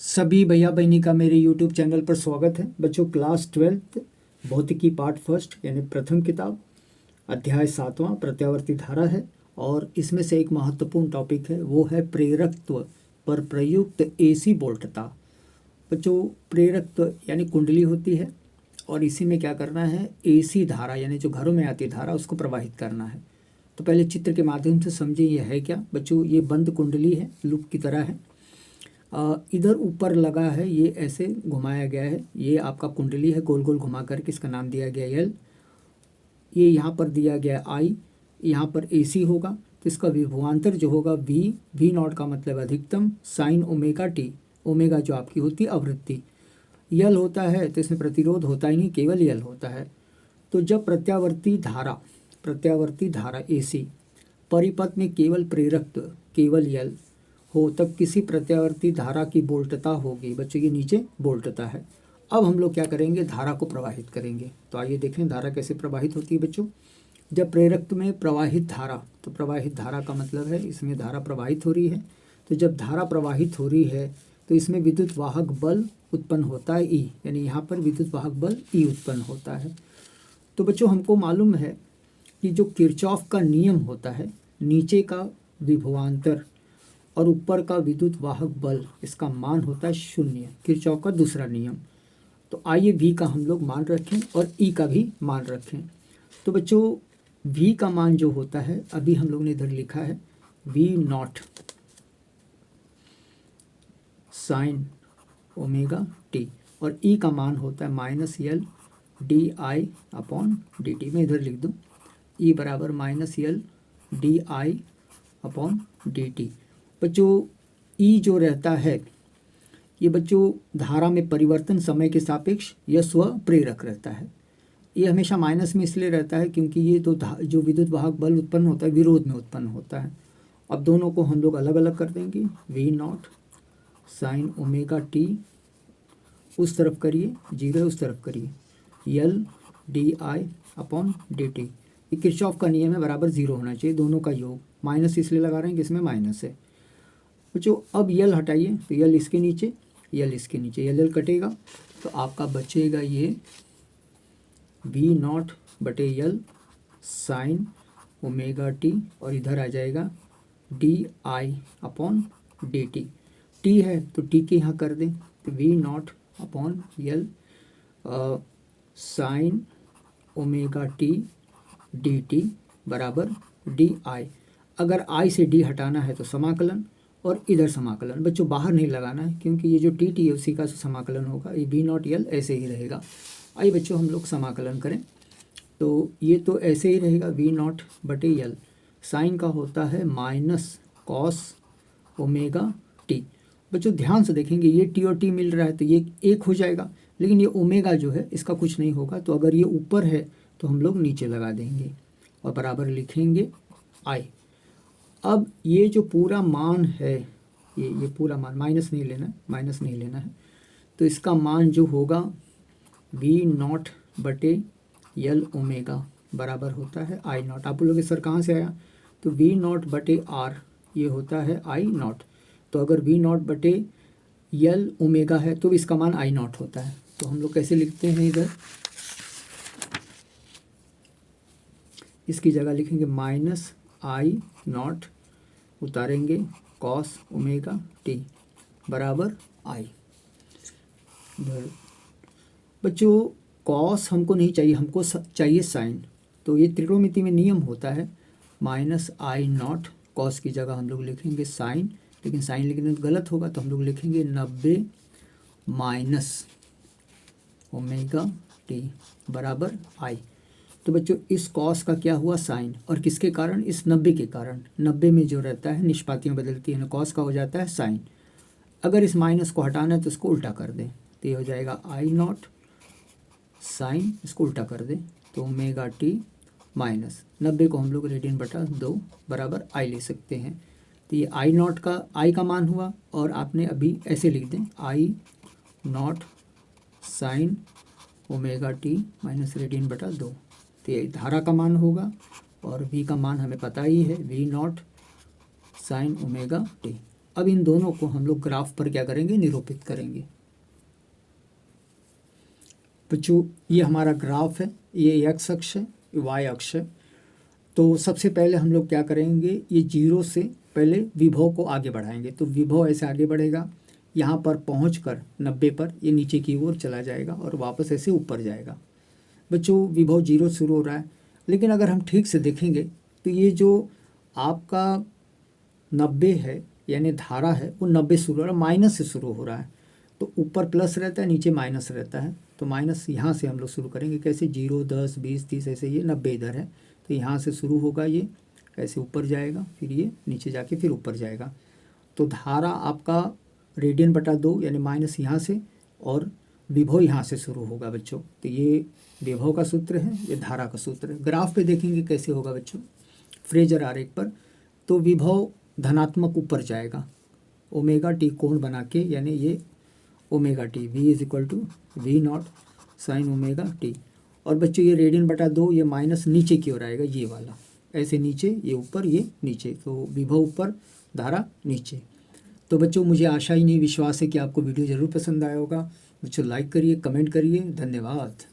सभी भैया बहनी का मेरे YouTube चैनल पर स्वागत है। बच्चों, क्लास 12th भौतिकी पार्ट फर्स्ट यानी प्रथम किताब अध्याय 7वां प्रत्यावर्ती धारा है और इसमें से एक महत्वपूर्ण टॉपिक है, वो है प्रेरकत्व पर प्रयुक्त AC वोल्टता। बच्चों, प्रेरकत्व यानी कुंडली होती है और इसी में क्या करना है, AC धारा यानी जो घरों में आती धारा उसको प्रवाहित करना है। तो पहले चित्र के माध्यम से समझिए ये है क्या। बच्चों, ये बंद कुंडली है, लूप की तरह है। इधर ऊपर लगा है, ये ऐसे घुमाया गया है, ये आपका कुंडली है, गोल गोल घुमा करके इसका नाम दिया गया एल। ये यहाँ पर दिया गया आई, यहाँ पर AC होगा तो इसका विभवांतर जो होगा V नॉट का मतलब अधिकतम साइन ओमेगा टी, ओमेगा जो आपकी होती है आवृत्ति। यल होता है तो इसमें प्रतिरोध होता ही नहीं, केवल यल होता है। तो जब प्रत्यावर्ती धारा AC परिपथ में केवल प्रेरकत्व केवल यल हो तब किसी प्रत्यावर्ती धारा की वोल्टता होगी। बच्चों, ये नीचे वोल्टता है। अब हम लोग क्या करेंगे, धारा को प्रवाहित करेंगे। तो आइए देखें धारा कैसे प्रवाहित होती है। बच्चों, जब प्रेरकत्व में प्रवाहित धारा, तो प्रवाहित धारा का मतलब है इसमें धारा प्रवाहित हो रही है। तो जब धारा प्रवाहित हो रही है तो इसमें विद्युत वाहक बल उत्पन्न होता है E, यानी यहाँ पर विद्युत वाहक बल E उत्पन्न होता है। तो बच्चों, हमको मालूम है कि जो किरचॉफ का नियम होता है, नीचे का विभवांतर और ऊपर का विद्युत वाहक बल, इसका मान होता है 0, किरचॉफ का दूसरा नियम। तो आइए V का हम लोग मान रखें और E का भी मान रखें। तो बच्चों, V का मान जो होता है, अभी हम लोग ने इधर लिखा है V not sine omega t और E का मान होता है -L di/dt। मैं इधर लिख दूं E बराबर -L di/dt। बच्चों, E जो रहता है ये बच्चों धारा में परिवर्तन समय के सापेक्ष यह स्व प्रेरक रहता है। ये हमेशा माइनस में इसलिए रहता है क्योंकि ये तो जो विद्युत वाहक बल उत्पन्न होता है विरोध में उत्पन्न होता है। अब दोनों को हम लोग अलग अलग कर देंगे। V not sine omega T उस तरफ करिए, 0 उस तरफ करिए, L di/dt। ये किरचॉफ का नियम है, बराबर 0 होना चाहिए, दोनों का योग। माइनस इसलिए लगा रहे हैं कि इसमें माइनस है। बच्चों, अब यल हटाइए तो यल इसके नीचे, यल इसके नीचे, यल कटेगा तो आपका बचेगा ये V नॉट बटे यल साइन ओमेगा टी और इधर आ जाएगा di/dt। टी है तो टी के यहाँ कर दें तो V not upon L sign omega T dt बराबर di। अगर I से D हटाना है तो समाकलन और इधर समाकलन। बच्चों, बाहर नहीं लगाना है क्योंकि ये जो टी है उसी का समाकलन होगा। ये V नॉट यल ऐसे ही रहेगा। आइए बच्चों हम लोग समाकलन करें तो ये तो ऐसे ही रहेगा, V नॉट बटे यल साइन का होता है माइनस कॉस ओमेगा टी। बच्चों, ध्यान से देखेंगे, ये टी और टी मिल रहा है तो ये एक हो जाएगा, लेकिन ये ओमेगा जो है इसका कुछ नहीं होगा। तो अगर ये ऊपर है तो हम लोग नीचे लगा देंगे और बराबर लिखेंगे I। अब ये जो पूरा मान है, ये पूरा मान माइनस नहीं लेना है, माइनस नहीं लेना है। तो इसका मान जो होगा V नॉट बटे यल ओमेगा बराबर होता है I नॉट। आप लोग सर कहाँ से आया, तो V नॉट बटे R ये होता है I नॉट। तो अगर V नॉट बटे यल ओमेगा है तो इसका मान I नॉट होता है। तो हम लोग कैसे लिखते हैं, इधर इसकी जगह लिखेंगे -I नॉट, उतारेंगे कॉस ओमेगा टी बराबर I। बच्चों, कॉस हमको नहीं चाहिए, हमको चाहिए साइन। तो ये त्रिकोणमिति में नियम होता है -I नॉट, कॉस की जगह हम लोग लिखेंगे साइन, लेकिन साइन लिखने तो गलत होगा तो हम लोग लिखेंगे 90 माइनस ओमेगा टी बराबर I। तो बच्चों, इस कॉस का क्या हुआ, साइन, और किसके कारण, इस 90 के कारण। 90 में जो रहता है निष्पातियाँ बदलती हैं, कॉस का हो जाता है साइन। अगर इस माइनस को हटाना है तो इसको उल्टा कर दें तो ये हो जाएगा I नॉट साइन, इसको उल्टा कर दें तो ओमेगा टी माइनस 90 को हम लोग रेडियन बटा 2 बराबर I ले सकते हैं। तो ये I नॉट का I का मान हुआ और आपने अभी ऐसे लिख दें I not sine omega T minus radian बटा 2। तो ये धारा का मान होगा और V का मान हमें पता ही है, V not sine omega T. अब इन दोनों को हम लोग ग्राफ पर क्या करेंगे, निरूपित करेंगे। बच्चों ये हमारा ग्राफ है, ये एक्स अक्ष है, ये वाई अक्ष है। तो सबसे पहले हम लोग क्या करेंगे, ये 0 से पहले विभव को आगे बढ़ाएंगे। तो विभव ऐसे आगे बढ़ेगा, यहाँ पर पहुँचकर 90 पर ये नीचे की ओर चला जाएगा और वापस ऐसे ऊपर जाएगा। बच्चों विभव 0 शुरू हो रहा है, लेकिन अगर हम ठीक से देखेंगे तो ये जो आपका 90 है यानी धारा है वो 90 शुरू हो रहा है, माइनस से शुरू हो रहा है। तो ऊपर प्लस रहता है, नीचे माइनस रहता है। तो माइनस यहाँ से हम लोग शुरू करेंगे, कैसे 0 10 20 30 ऐसे, ये 90 इधर है तो यहाँ से शुरू होगा, ये ऐसे ऊपर जाएगा, फिर ये नीचे जाके फिर ऊपर जाएगा। तो धारा आपका रेडियन बटा 2 यानी माइनस यहाँ से, और विभव यहाँ से शुरू होगा बच्चों। तो ये विभव का सूत्र है, ये धारा का सूत्र है। ग्राफ पे देखेंगे कैसे होगा बच्चों, फ्रेजर आरेख पर। तो विभव धनात्मक ऊपर जाएगा, ओमेगा टी कोण बना के, यानी ये omega t, v is equal to v naught sine omega t. और बच्चों ये रेडियन बटा 2, ये माइनस नीचे की ओर आएगा, ये वाला ऐसे नीचे, ये ऊपर ये नीचे। तो विभव ऊपर, धारा नीचे। तो बच्चों मुझे आशा ही नहीं विश्वास है कि आपको वीडियो ज़रूर पसंद आया होगा। बच्चों लाइक करिए, कमेंट करिए। धन्यवाद।